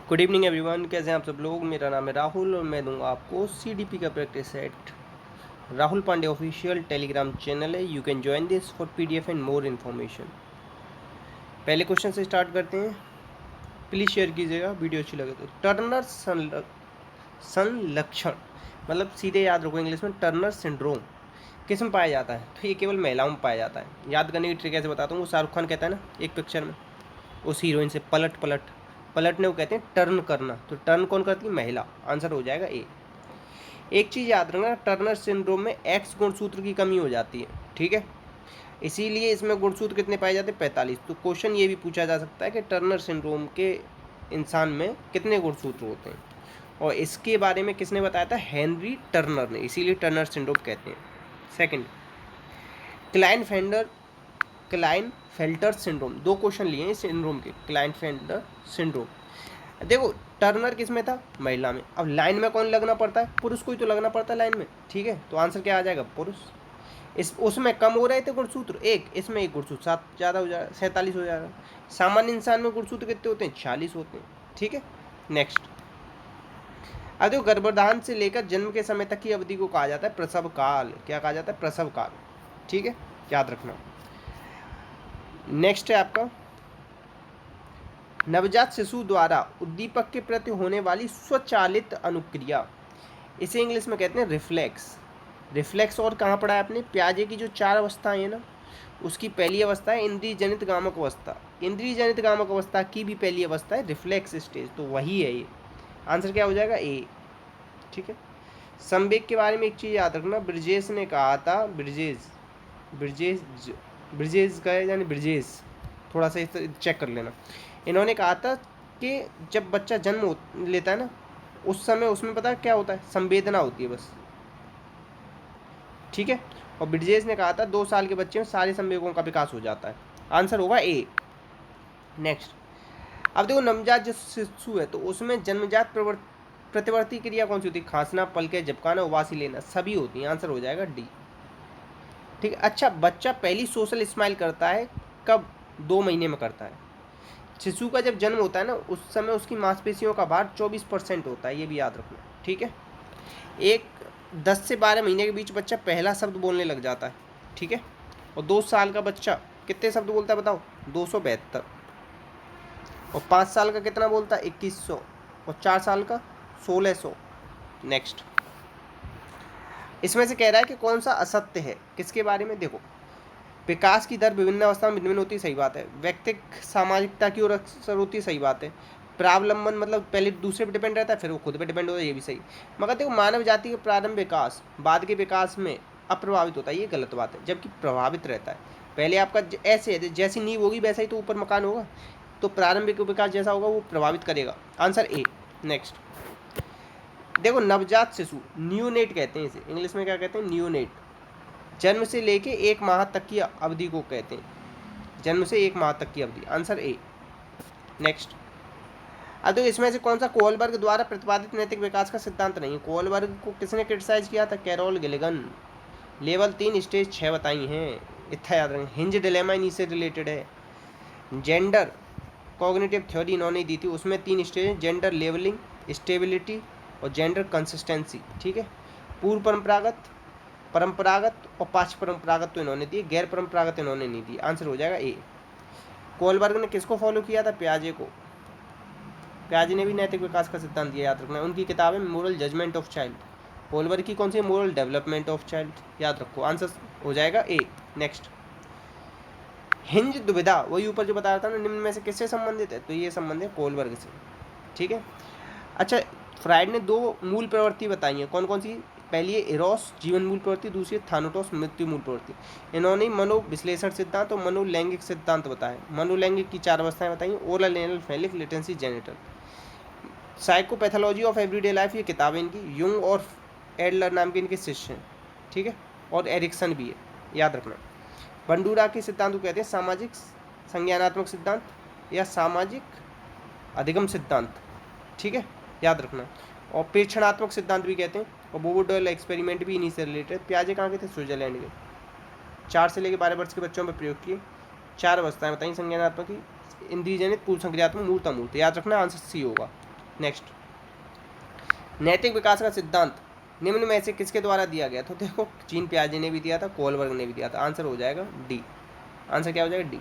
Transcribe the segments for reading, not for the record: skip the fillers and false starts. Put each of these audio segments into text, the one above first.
Good evening everyone, कैसे हैं आप सब लोग। मेरा नाम है राहुल और मैं दूंगा आपको सीडीपी का practice set. Rahul Pandey official telegram channel है, you can join this for PDF and more information. पहले क्वेश्चन से स्टार्ट करते हैं, प्लीज़ शेयर कीजिएगा वीडियो अच्छी लगे तो। टर्नर संलक्षण मतलब सीधे याद रखो इंग्लिश में, टर्नर सिंड्रोम किस में पाया जाता है? तो ये केवल महिलाओं में पाया जाता है। याद करने की ट्रिक ऐसे बताता हूँ, वो शाहरुख खान कहता है ना एक पिक्चर में उस हीरोइन से, पलट पलट पलटने को कहते हैं टर्न करना। तो टर्न कौन करती है? महिला। आंसर हो जाएगा ए। एक चीज़ याद रखना, टर्नर सिंड्रोम में एक्स गुणसूत्र की कमी हो जाती है, ठीक है, इसीलिए इसमें गुणसूत्र कितने पाए जाते हैं? 45। तो क्वेश्चन ये भी पूछा जा सकता है कि टर्नर सिंड्रोम के इंसान में कितने गुणसूत्र होते हैं, और इसके बारे में किसने बताया था? हेनरी टर्नर ने, इसीलिए टर्नर सिंड्रोम कहते हैं। Second, Klinefelter syndrome. दो क्वेश्चन लिए हैं सिंड्रोम के, क्लाइन फेल्टर सिंड्रोम। देखो टर्नर किस में था? महिला में। अब लाइन में कौन लगना पड़ता है? पुरुष को ही तो लगना पड़ता है लाइन में, ठीक है, तो आंसर क्या आ जाएगा? पुरुष। इस उसमें कम हो रहे थे गुणसूत्र एक, इसमें एक गुणसूत्र 7 ज़्यादा हो जाएगा, 47 हो जाएगा। सामान्य इंसान में गुणसूत्र कितने होते हैं? 46 होते हैं, ठीक है। नेक्स्ट, अब देखो गर्भाधान से लेकर जन्म के समय तक की अवधि को कहा जाता है प्रसव काल। क्या कहा जाता है? प्रसव काल, ठीक है, याद रखना। नेक्स्ट है आपका, नवजात शिशु द्वारा उद्दीपक के प्रति होने वाली स्वचालित अनुक्रिया, इसे इंग्लिश में कहते हैं रिफ्लेक्स। रिफ्लेक्स और कहाँ पढ़ा है आपने? प्याजे की जो 4 अवस्थाएं हैं ना, उसकी पहली अवस्था है इंद्रिय जनित गामक अवस्था। इंद्रिय जनित गामक अवस्था की भी पहली अवस्था है रिफ्लेक्स स्टेज, तो वही है ये। आंसर क्या हो जाएगा? ए, ठीक है। संवेग के बारे में एक चीज़ याद रखना, ब्रिजेश ने कहा था, ब्रिजेश ब्रिजेश का है यानी ब्रिजेश, थोड़ा सा इस चेक कर लेना। इन्होंने कहा था कि जब बच्चा जन्म लेता है ना, उस समय उसमें पता है क्या होता है? संवेदना होती है बस, ठीक है। और ब्रिजेश ने कहा था 2 साल के बच्चे में सारे संवेगों का विकास हो जाता है। आंसर होगा ए। नेक्स्ट, अब देखो नवजात जो शिशु है तो उसमें जन्मजात प्रतिवर्ती क्रिया कौन सी होती है? खांसना, पलके झपकाना, उबासी लेना, सभी होती हैं। आंसर हो जाएगा डी, ठीक है। अच्छा, बच्चा पहली सोशल स्माइल करता है कब? 2 महीने में करता है। शिशु का जब जन्म होता है ना, उस समय उसकी मांसपेशियों का भार 24% होता है, ये भी याद रखना, ठीक है। एक 10 से 12 महीने के बीच बच्चा पहला शब्द बोलने लग जाता है, ठीक है। और 2 साल का बच्चा कितने शब्द बोलता है बताओ? 272। और 5 साल का कितना बोलता है? 2100। और 4 साल का 1600। नेक्स्ट, इसमें से कह रहा है कि कौन सा असत्य है, किसके बारे में? देखो, विकास की दर विभिन्न अवस्था में भिन्न भिन्न होती है, सही बात है। व्यक्तिक सामाजिकता की ओर अक्सर होती है, सही बात है। प्रावलंबन मतलब पहले दूसरे पे डिपेंड रहता है, फिर वो खुद पे डिपेंड होता है, ये भी सही। मगर देखो मानव जाति के प्रारंभ विकास बाद के विकास में अप्रभावित होता है, ये गलत बात है, जबकि प्रभावित रहता है। पहले आपका ऐसे है, जैसी नींव होगी वैसा ही तो ऊपर मकान होगा, तो प्रारंभिक विकास जैसा होगा वो प्रभावित करेगा। Answer A. नेक्स्ट, देखो नवजात शिशु न्यूनेट कहते हैं इसे, इंग्लिश में क्या कहते हैं? न्यूनेट। जन्म से लेके 1 माह तक की अवधि को कहते हैं, जन्म से 1 माह तक की अवधि। Answer A. नेक्स्ट, अब तो इसमें से कौन सा कोलबर्ग द्वारा प्रतिपादित नैतिक विकास का सिद्धांत नहीं है? कोलबर्ग को किसने क्रिटिसाइज किया था? Carol Gilligan. लेवल 3 स्टेज 6 बताई हैं, इतना याद रखें। हिंज डिलेमा इन्हीं से रिलेटेड है। जेंडर कॉग्निटिव थ्योरी इन्होंने दी थी, उसमें 3 स्टेज, जेंडर लेवलिंग, स्टेबिलिटी और जेंडर कंसिस्टेंसी, ठीक है। पूर्व परंपरागत, परंपरागत और पाश्च परंपरागत तो इन्होंने दी, गैर परंपरागत इन्होंने नहीं दी। आंसर हो जाएगा ए। कोलबर्ग ने किसको फॉलो किया था? प्याजे को। प्याजे ने भी नैतिक विकास का सिद्धांत दिया, याद रखना। उनकी किताब है moral judgement of child. Kohlberg की कौन सी? मोरल डेवलपमेंट ऑफ चाइल्ड, याद रखो। आंसर हो जाएगा ए। नेक्स्ट, हिंज दुविधा वही ऊपर जो बता रहा था ना, निम्न में से किससे संबंधित है? तो ये संबंध है कोलबर्ग से, ठीक है। अच्छा, फ्राइड ने 2 मूल प्रवृत्ति बताई हैं, कौन कौन सी? पहली है इरोस जीवन मूल प्रवृत्ति, दूसरी है थानोटोस मृत्यु मूल प्रवृत्ति। इन्होंने मनोविश्लेषण सिद्धांत और मनोलैंगिक सिद्धांत बताए। मनोलैंगिक की 4 अवस्थाएं बताई, oral, anal, phallic, latency, genital. Psychopathology of everyday life, ये किताब है इनकी। युंग और एडलर नाम के इनके शिष्य हैं, ठीक है, और एरिक्सन भी है, याद रखना। बंडूरा के सिद्धांत को कहते हैं सामाजिक संज्ञानात्मक सिद्धांत या सामाजिक अधिगम सिद्धांत, ठीक है, याद रखना। और प्रेक्षणात्मक सिद्धांत भी कहते हैं। और बोबोडॉयल एक्सपेरिमेंट भी इन्हीं से रिलेटेड। प्याजे कहाँ के थे? स्विट्जरलैंड के। 4 से लेकर 12 वर्ष के बच्चों पर प्रयोग किए। 4 अवस्थाएं बताई संज्ञानात्मक की, इंद्रियजनित, पूर्व संक्रियात्मक, मूर्त अमूर्त, याद रखना। आंसर सी होगा। नेक्स्ट, नैतिक विकास का सिद्धांत निम्न में से किसके द्वारा दिया गया? तो देखो जीन पियाजे ने भी दिया था, कोलबर्ग ने भी दिया था। आंसर हो जाएगा डी। आंसर क्या हो जाएगा? डी।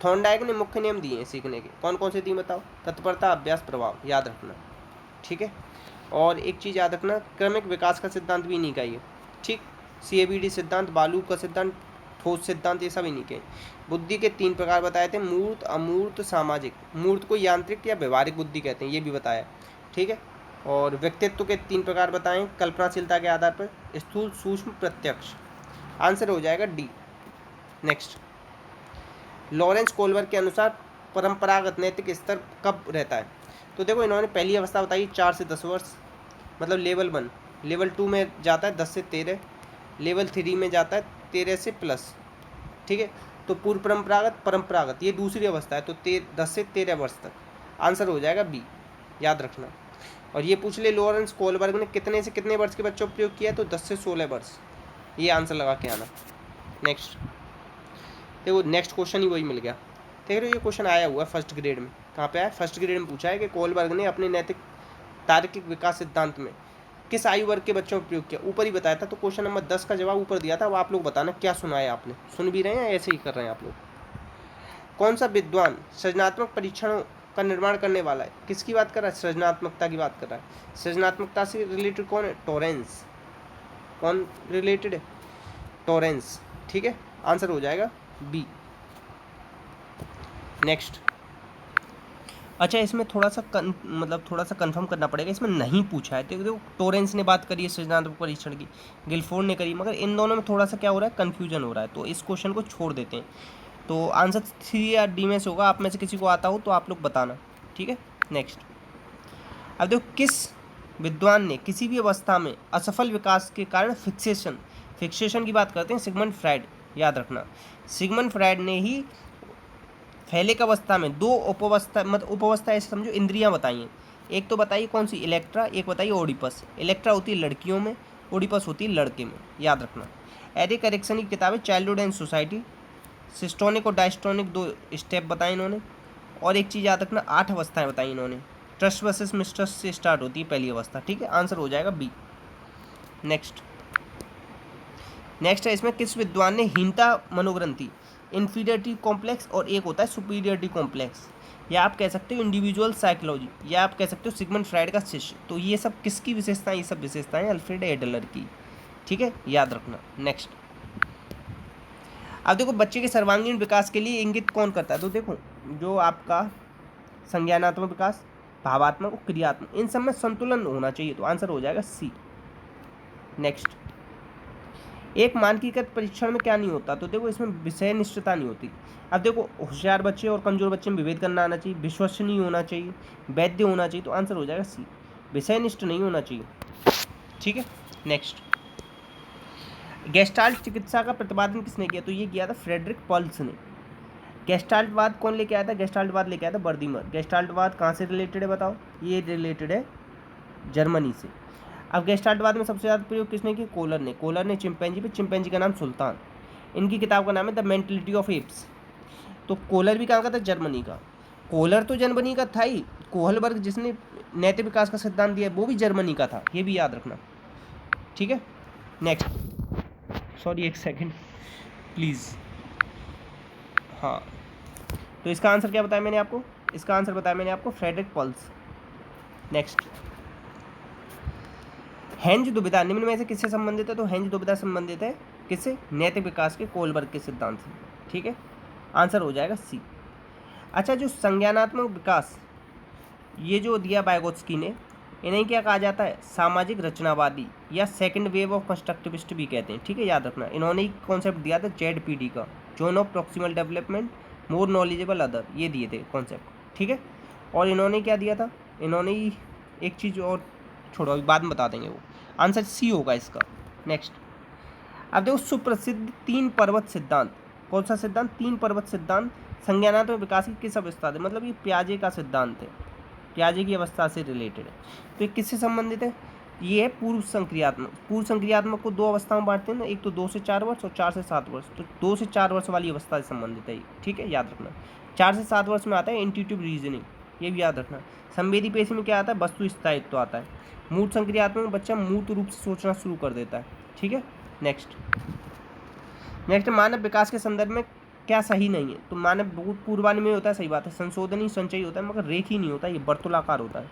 थॉर्नडाइक ने मुख्य नियम दिए हैं सीखने के, कौन कौन से दिए बताओ? तत्परता, अभ्यास, प्रभाव, याद रखना। ठीक है, और एक चीज़ याद रखना, क्रमिक विकास का सिद्धांत भी इन्हीं का ही है। ठीक, CABD सिद्धांत, बालू का सिद्धांत, ठोस सिद्धांत, ये सब इन्हीं के। बुद्धि के 3 प्रकार बताए थे, मूर्त, अमूर्त, सामाजिक। मूर्त को यांत्रिक या व्यवहारिक बुद्धि कहते हैं, ये भी बताया। ठीक है, और व्यक्तित्व के 3 प्रकार बताएं कल्पनाशीलता के आधार पर, स्थूल, सूक्ष्म, प्रत्यक्ष। आंसर हो जाएगा डी। नेक्स्ट, लॉरेंस कोलबर्ग के अनुसार परंपरागत नैतिक स्तर कब रहता है? तो देखो इन्होंने पहली अवस्था बताई 4 से 10 वर्ष, मतलब लेवल 1। लेवल 2 में जाता है 10 से 13, लेवल 3 में जाता है 13 से प्लस। ठीक है, तो पूर्व परंपरागत, परंपरागत ये दूसरी अवस्था है, तो 10 से 13 वर्ष तक। आंसर हो जाएगा बी, याद रखना। और ये पूछ ले लॉरेंस कोलबर्ग ने कितने से कितने वर्ष के बच्चों प्रयोग किया, तो 10 से 16 वर्ष। ये आंसर लगा के आना। नेक्स्ट, देखो नेक्स्ट क्वेश्चन ही वही मिल गया। देख रहे हो, ये क्वेश्चन आया हुआ है फर्स्ट ग्रेड में। कहाँ पे आया? फर्स्ट ग्रेड में पूछा है कि कोलबर्ग ने अपने नैतिक तार्किक विकास सिद्धांत में किस आयु वर्ग के बच्चों में प्रयोग किया? ऊपर ही बताया था, तो क्वेश्चन नंबर 10 का जवाब ऊपर दिया था। अब आप लोग बताना क्या सुना है आपने, सुन भी रहे हैं या ऐसे ही कर रहे हैं आप लोग? कौन सा विद्वान सृजनात्मक परीक्षणों का निर्माण करने वाला है? किसकी बात कर रहा है? सृजनात्मकता की बात कर रहा है। सृजनात्मकता से रिलेटेड कौन है? टॉरेंस। कौन रिलेटेड है? टॉरेंस। ठीक है, आंसर हो जाएगा बी। नेक्स्ट, अच्छा इसमें थोड़ा सा थोड़ा सा कंफर्म करना पड़ेगा, इसमें नहीं पूछा है। तो देखो टॉरेंस ने बात करी है सृजनात्मक परीक्षण की, गिलफोर्ड ने करी, मगर इन दोनों में थोड़ा सा क्या हो रहा है? कन्फ्यूजन हो रहा है, तो इस क्वेश्चन को छोड़ देते हैं। तो आंसर 3 या डी में से होगा। आप में से किसी को आता हो तो आप लोग बताना। ठीक है, नेक्स्ट, अब देखो किस विद्वान ने किसी भी अवस्था में असफल विकास के कारण फिक्सेशन की बात करते हैं? सिगमंड फ्राइड, याद रखना। सिगमंड फ्राइड ने ही फैलिक अवस्था में 2 उपअवस्था ऐसे समझो इंद्रियां बताई हैं। एक तो बताइए कौन सी? इलेक्ट्रा, एक बताइए ओडिपस। इलेक्ट्रा होती है लड़कियों में, ओडिपस होती है लड़के में, याद रखना। एरिक एरिक्सन की किताबें चाइल्डहुड एंड सोसाइटी, सिस्टोनिक और डायस्टोनिक 2 स्टेप बताए इन्होंने। और एक चीज़ याद रखना, 8 अवस्थाएं बताई इन्होंने। ट्रस्ट वर्सेस मिसट्रस्ट से स्टार्ट होती है पहली अवस्था। ठीक है, आंसर हो जाएगा बी। नेक्स्ट है, इसमें किस विद्वान ने हीनता मनोग्रंथि, इन्फीरियरिटी कॉम्प्लेक्स, और एक होता है सुपीरियरिटी कॉम्प्लेक्स, या आप कह सकते हो इंडिविजुअल साइकोलॉजी, या आप कह सकते हो सिगमंड फ्राइड का शिष्य। तो ये सब किसकी विशेषताएं? ये सब विशेषताएं अल्फ्रेड एडलर की। ठीक है, याद रखना। नेक्स्ट, अब देखो बच्चे के सर्वांगीण विकास के लिए इंगित कौन करता है? तो देखो जो आपका संज्ञानात्मक विकास, भावात्मक और क्रियात्मक, इन सब में संतुलन होना चाहिए, तो आंसर हो जाएगा सी। नेक्स्ट, एक मानकीकृत परीक्षण में क्या नहीं होता? तो देखो इसमें विषय निष्ठता नहीं होती। अब देखो होशियार बच्चे और कमजोर बच्चे में विभेद करना आना चाहिए, विश्वसनीय होना चाहिए, वैध होना चाहिए, तो आंसर हो जाएगा सी, विषय निष्ठ नहीं होना चाहिए। ठीक है, नेक्स्ट, गेस्टाल्ट चिकित्सा का प्रतिपादन किसने किया? तो ये किया था फ्रेडरिक पल्स ने। गेस्टाल्टवाद कौन लेके आया था? गेस्टाल्टवाद लेके आया था बर्दीमर। गेस्टाल्टवाद कहाँ से रिलेटेड है बताओ? ये रिलेटेड है जर्मनी से। अब गेस्टाल्टवाद में सबसे ज़्यादा प्रयोग किसने किया? कोलर ने। कोलर ने चिंपैंजी पे, चिंपैंजी का नाम सुल्तान। इनकी किताब का नाम है द मेंटलिटी ऑफ एप्स। तो कोलर भी कहाँ का था? जर्मनी का। कोलर तो जर्मनी का था ही, कोहलबर्ग जिसने नैतिक विकास का सिद्धांत दिया वो भी जर्मनी का था, ये भी याद रखना। ठीक है, नेक्स्ट, सॉरी एक सेकेंड प्लीज़। हाँ, तो इसका आंसर क्या बताया मैंने आपको? इसका आंसर बताया मैंने आपको फ्रेडरिक पल्स। नेक्स्ट, हेंज दुविधा निम्न में से किससे संबंधित है? तो हेंज दुविधा संबंधित है किससे? नैतिक विकास के कोलबर्ग के सिद्धांत से। ठीक है, आंसर हो जाएगा सी। अच्छा, जो संज्ञानात्मक विकास ये जो दिया बायगोत्स्की ने, इन्हें क्या कहा जाता है? सामाजिक रचनावादी या सेकंड वेव ऑफ कंस्ट्रक्टिविस्ट भी कहते हैं। ठीक है, याद रखना। इन्होंने ही कॉन्सेप्ट दिया था ZPD का, zone of proximal development, more knowledgeable other, ये दिए थे कॉन्सेप्ट। ठीक है, और इन्होंने क्या दिया था? इन्होंने ही एक चीज़ और छोड़ो, अभी बाद में बता देंगे वो। आंसर सी होगा इसका। नेक्स्ट, अब देखो सुप्रसिद्ध 3 पर्वत सिद्धांत, कौन सा सिद्धांत? 3 पर्वत सिद्धांत संज्ञानात्मक विकास की किस अवस्था से, मतलब ये पियाजे का सिद्धांत है, पियाजे की अवस्था से रिलेटेड है। तो ये किससे संबंधित है? ये है पूर्व संक्रियात्मक। पूर्व संक्रियात्मक को 2 अवस्थाओं में बांटते हैं ना, एक तो 2 से 4 वर्ष और 4 से 7 वर्ष। तो 2 से 4 वर्ष वाली अवस्था से संबंधित है ये। ठीक है, याद रखना। 4 से 7 वर्ष में आता है इंट्यूटिव रीजनिंग, ये भी याद रखना। संवेदी पेशी में क्या आता है, वस्तु स्थायित्व आता है। मूर्त संक्रियात्मक में बच्चा मूर्त रूप से सोचना शुरू कर देता है। ठीक है, नेक्स्ट मानव विकास के संदर्भ में क्या सही नहीं है, तो मानव बहुत पूर्वानुमेय होता है, सही बात है। संशोधनी संचयी होता है, मगर रेखी नहीं होता, ये वर्तुलाकार होता है।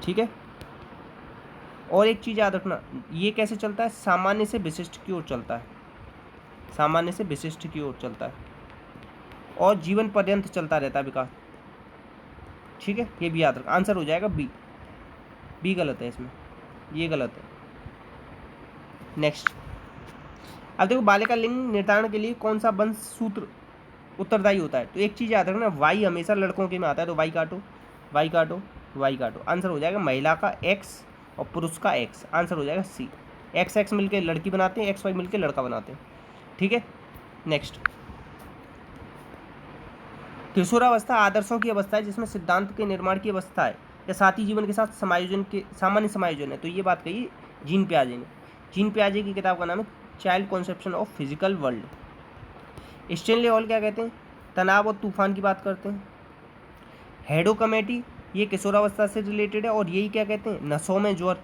ठीक है, और एक चीज़ याद रखना, ये कैसे चलता है, सामान्य से विशिष्ट की ओर चलता है, सामान्य से विशिष्ट की ओर चलता है, और जीवन पर्यंत चलता रहता है विकास। ठीक है, ये भी याद रखना। आंसर हो जाएगा बी। बी गलत है इसमें, ये गलत है। नेक्स्ट, अब देखो बालिका लिंग निर्धारण के लिए कौन सा वंश सूत्र उत्तरदायी होता है, तो एक चीज़ याद रखना, वाई हमेशा लड़कों के में आता है, तो वाई काटो, वाई काटो, वाई काटो। आंसर हो जाएगा महिला का एक्स और पुरुष का एक्स। आंसर हो जाएगा सी। एक्स एक्स मिलकर लड़की बनाते हैं, एक्स वाई मिलकर लड़का बनाते हैं। ठीक है, नेक्स्ट, किशोरावस्था आदर्शों की अवस्था है जिसमें सिद्धांत के निर्माण की अवस्था है या साथी जीवन के साथ समायोजन के सामान्य समायोजन है, तो ये बात कही जीन पियाजे ने। जीन पियाजे की किताब का नाम है child conception of physical world. Stanley hall क्या कहते हैं, तनाव और तूफान की बात करते हैं। हेडो कमेटी ये किशोरावस्था से रिलेटेड है, और यही क्या कहते हैं, नसों में ज्वर,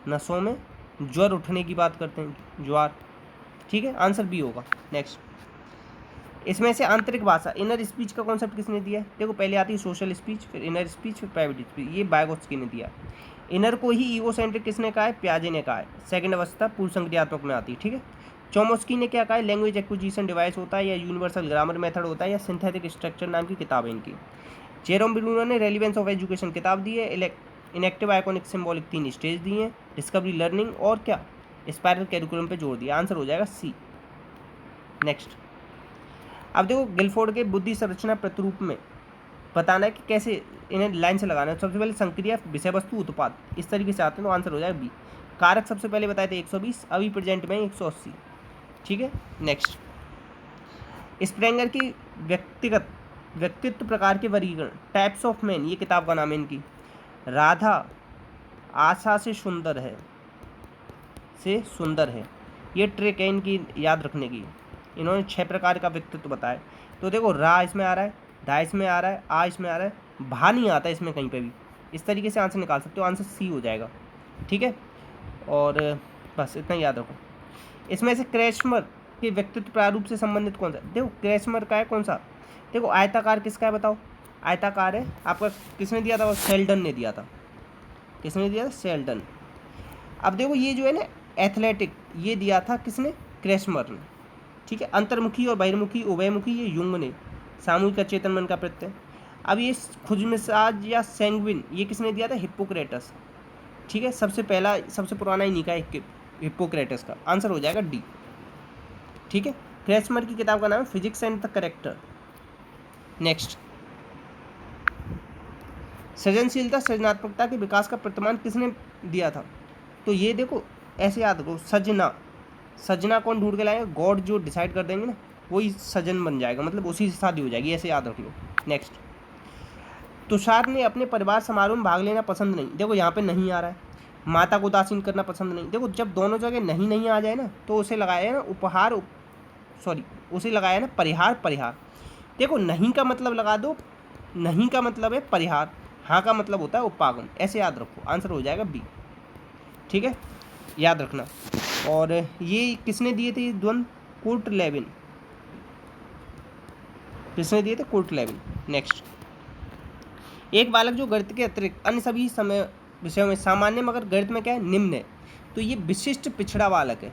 नसों में ज्वर उठने की बात करते हैं, ज्वार। ठीक है, आंसर बी होगा। नेक्स्ट, इसमें से आंतरिक भाषा इनर स्पीच का कॉन्सेप्ट किसने दिया है, देखो पहले आती है सोशल स्पीच, फिर इनर स्पीच, फिर प्राइवेट स्पीच, ये वाइगोत्स्की ने दिया। इनर को ही ईगोसेंट्रिक किसने कहा है, पियाजे ने कहा है। सेकंड अवस्था पूर्व संक्रियात्मक में आती है। ठीक है, चोमस्की ने क्या कहा है, लैंग्वेज एक्विजिशन डिवाइस होता है या यूनिवर्सल ग्रामर मेथड होता है या सिंथेटिक स्ट्रक्चर नाम की किताब है इनकी। जेरोम ब्रूनर ने रेलिवेंस ऑफ एजुकेशन किताब दी है। इनेक्टिव आइकॉनिक सिंबॉलिक 3 स्टेज दिए हैं, डिस्कवरी लर्निंग और क्या स्पाइरल कैरिकुलम पे जोड़ दिया। आंसर हो जाएगा सी। नेक्स्ट, अब देखो गिलफोर्ड के बुद्धि संरचना प्रतिरूप में बताना है कि कैसे इन्हें लाइन से लगाना है। सबसे पहले संक्रिया, विषय वस्तु, उत्पाद, इस तरीके से आते हैं, तो आंसर हो जाएगा बी। कारक सबसे पहले बताए थे 120, अभी प्रेजेंट में 180। ठीक है, नेक्स्ट, स्प्रेंगर की व्यक्तित्व प्रकार के वर्गीकरण, टाइप्स ऑफ मैन, ये किताब का नाम है इनकी। राधा आशा से सुंदर है, ये ट्रिक है इनकी याद रखने की। इन्होंने 6 प्रकार का व्यक्तित्व बताया। तो देखो रा इसमें आ रहा है, धा इसमें आ रहा है, आ इसमें आ रहा है, भा नहीं आता इसमें कहीं पे भी। इस तरीके से आंसर निकाल सकते हो, आंसर सी हो जाएगा। ठीक है, और बस इतना याद रखो। इसमें से क्रेस्मर के व्यक्तित्व प्रारूप से संबंधित कौन सा, देखो क्रेस्मर का है कौन सा, देखो आयताकार किसका है बताओ, आयताकार है आपका, किसने दिया था, वो शेल्डन ने दिया था। किसने दिया था, शेल्डन। अब देखो ये जो है ना एथलेटिक, ये दिया था किसने, क्रेस्मर ने। ठीक है, अंतर्मुखी और बहिर्मुखी उभयमुखी ये युंग ने। सामूहिक अचेतन मन का प्रत्यय। अब ये खुजमिजाज या सैंग्विन ये किसने दिया था, हिप्पोक्रेटस। ठीक है, सबसे पहला सबसे पुराना इन्हीं का हिप्पोक्रेटस का। आंसर हो जाएगा डी। ठीक है, क्रेस्मर की किताब का नाम है physics and the character. Next, सृजनशीलता सृजनात्मकता के विकास का प्रतिमान किसने दिया था, तो ये देखो ऐसे याद रखो, सजना कौन ढूंढ के लाएगा, गॉड जो डिसाइड कर देंगे ना वही सजन बन जाएगा, मतलब उसी से शादी हो जाएगी, ऐसे याद रख लो। नेक्स्ट, तुषार ने अपने परिवार समारोह में भाग लेना पसंद नहीं, देखो यहाँ पे नहीं आ रहा है। माता को उदासीन करना पसंद नहीं, देखो जब दोनों जगह नहीं आ जाए ना तो उसे लगाया ना उसे लगाया ना परिहार। देखो नहीं का मतलब लगा दो, नहीं का मतलब है परिहार, हाँ का मतलब होता है उपागम, ऐसे याद रखो। आंसर हो जाएगा बी। ठीक है, याद रखना। और ये किसने दिए थे द्वंद्व, कुर्ट लेविन, किसने दिए थे, कुर्ट लेविन। नेक्स्ट, एक बालक जो गणित के अतिरिक्त अन्य सभी समय विषयों में सामान्य मगर गणित में क्या है निम्न है, तो ये विशिष्ट पिछड़ा बालक है,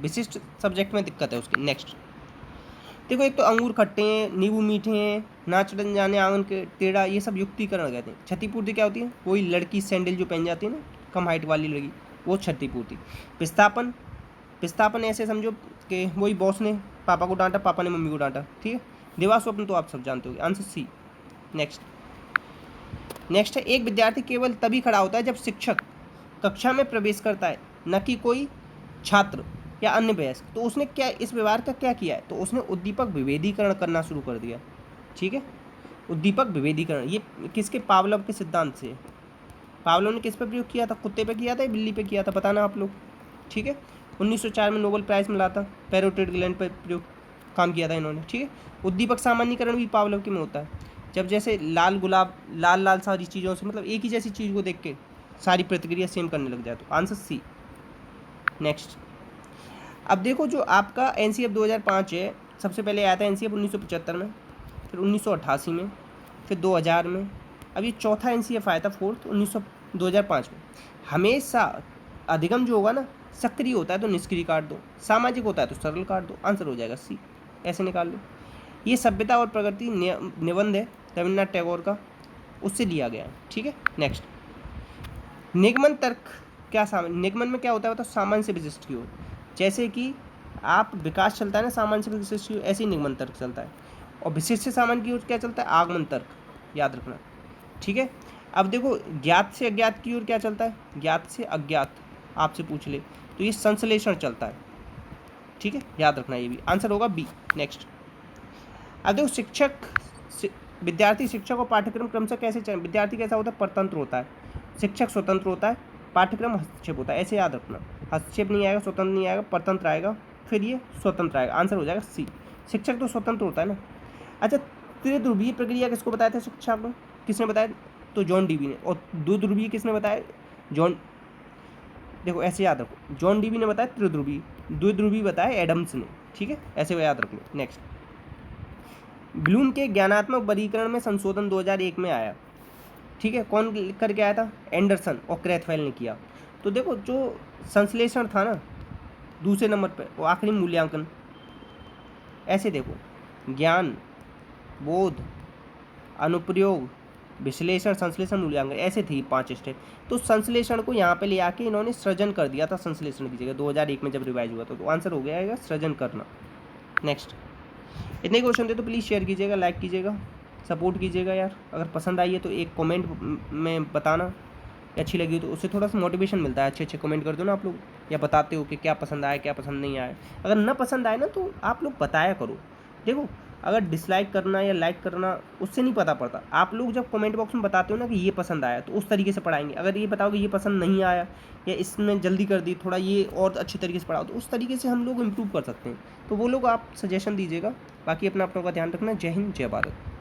विशिष्ट सब्जेक्ट में दिक्कत है उसकी। नेक्स्ट, देखो एक तो अंगूर खट्टे हैं, नींबू मीठे हैं, नाच डन जाने आंगन के टेढ़ा, ये सब युक्तिकरण कहते हैं। क्षतिपूर्ति क्या होती है, कोई लड़की सैंडल जो पहन जाती है ना कम हाइट वाली लड़की, वो क्षतिपूर्ति। विस्थापन ऐसे समझो कि वही बॉस ने पापा को डांटा, पापा ने मम्मी को डांटा। ठीक है, दिवा स्वप्न तो आप सब जानते हो, आंसर सी। नेक्स्ट है, एक विद्यार्थी केवल तभी खड़ा होता है जब शिक्षक कक्षा में प्रवेश करता है, न कि कोई छात्र या अन्य वयस्क। तो उसने क्या इस व्यवहार का क्या किया है, तो उसने उद्दीपक विभेदीकरण करना शुरू कर दिया। ठीक है, उद्दीपक विभेदीकरण ये किसके, पावलोव के सिद्धांत से। पावलोव ने किस पे प्रयोग किया था, कुत्ते पे किया था या बिल्ली पे किया था, बताना आप लोग। ठीक है, 1904 में नोबेल प्राइज़ मिला था पैरोटिड ग्लैंड पर प्रयोग। काम किया था इन्होंने, ठीक है। उद्दीपक सामान्यीकरण भी पावलोव के में होता है, जब जैसे लाल गुलाब लाल लाल सारी चीज़ों से मतलब एक ही जैसी चीज़ को देख के सारी प्रतिक्रिया सेम करने लग जाए, तो आंसर सी। नेक्स्ट, अब देखो जो आपका NCF 2005 है, सबसे पहले आया था NCF 1975 में, फिर 1988 में, फिर 2000 में, अब ये चौथा NCF आया था फोर्थ 2005 में। हमेशा अधिगम जो होगा ना सक्रिय होता है तो निष्क्रिय काट दो, सामाजिक होता है तो सरल काट दो, आंसर हो जाएगा सी, ऐसे निकाल लो। ये सभ्यता और प्रगति निबंध है रविन्द्रनाथ टैगोर का, उससे लिया गया है, ठीक है। नेक्स्ट, निगमन तर्क क्या निगमन में क्या होता है, तो सामान्य से विशिष्ट की ओर, जैसे कि आप विकास चलता है ना सामान्य से विशिष्ट की ओर, ऐसे ही निगमन तर्क चलता है। और विशिष्ट से सामान्य की ओर क्या चलता है, आगमन तर्क, याद रखना, ठीक है। अब देखो ज्ञात से अज्ञात की ओर क्या चलता है, ज्ञात से अज्ञात आपसे पूछ ले तो ये संश्लेषण चलता है, ठीक है, याद रखना ये भी, आंसर होगा बी। नेक्स्ट, अब देखो विद्यार्थी शिक्षक और पाठ्यक्रम क्रमशः कैसे विद्यार्थी कैसा होता है, परतंत्र होता है, शिक्षक स्वतंत्र होता है, पाठ्यक्रम हस्तक्षेप होता है, ऐसे याद रखना, हस्तक्षेप नहीं आएगा, स्वतंत्र नहीं आएगा, परतंत्र आएगा, फिर ये स्वतंत्र आएगा, आंसर हो जाएगा सी। शिक्षक तो स्वतंत्र होता है ना। अच्छा, त्रिध्रुवीय प्रक्रिया किसको बताया था शिक्षा को, किसने बताया, तो जॉन डीवी ने। और द्विध्रुवीय किसने बताया, जॉन, देखो ऐसे याद रखो, जॉन डीवी ने बताया त्रिध्रुवीय, द्विध्रुवीय बताया एडम्स ने, ठीक है, ऐसे याद रखना। नेक्स्ट, ब्लूम के ज्ञानात्मक वर्गीकरण में संशोधन 2001 में आया, ठीक है, कौन करके आया था, एंडरसन और क्रेथवेल ने किया। तो देखो जो संश्लेषण था ना दूसरे नंबर पे, वो आखिरी मूल्यांकन, ऐसे देखो ज्ञान, बोध, अनुप्रयोग, विश्लेषण, संश्लेषण, मूल्यांकन, ऐसे थी 5 स्टेप। तो संश्लेषण को यहाँ पे ले आके इन्होंने सृजन कर दिया था संश्लेषण की जगह, 2001 में जब रिवाइज हुआ था, तो आंसर हो गया सृजन करना। नेक्स्ट, इतने क्वेश्चन थे तो प्लीज़ शेयर कीजिएगा, लाइक कीजिएगा, सपोर्ट कीजिएगा यार। अगर पसंद आई है तो एक कमेंट में बताना, अच्छी लगी तो उससे थोड़ा सा मोटिवेशन मिलता है, अच्छे अच्छे कमेंट कर दो ना आप लोग, या बताते हो कि क्या पसंद आया क्या पसंद नहीं आया। अगर ना पसंद आए ना तो आप लोग बताया करो। देखो अगर डिसलाइक करना या लाइक करना उससे नहीं पता पड़ता, आप लोग जब कमेंट बॉक्स में बताते हो ना कि ये पसंद आया तो उस तरीके से पढ़ाएंगे। अगर ये बताओ कि ये पसंद नहीं आया या इसमें जल्दी कर दी, थोड़ा ये और अच्छी तरीके से पढ़ाओ, तो उस तरीके से हम लोग इम्प्रूव कर सकते हैं। तो वो लोग आप सजेशन दीजिएगा। बाकी अपना अपनों का ध्यान रखना। जय हिंद, जय भारत।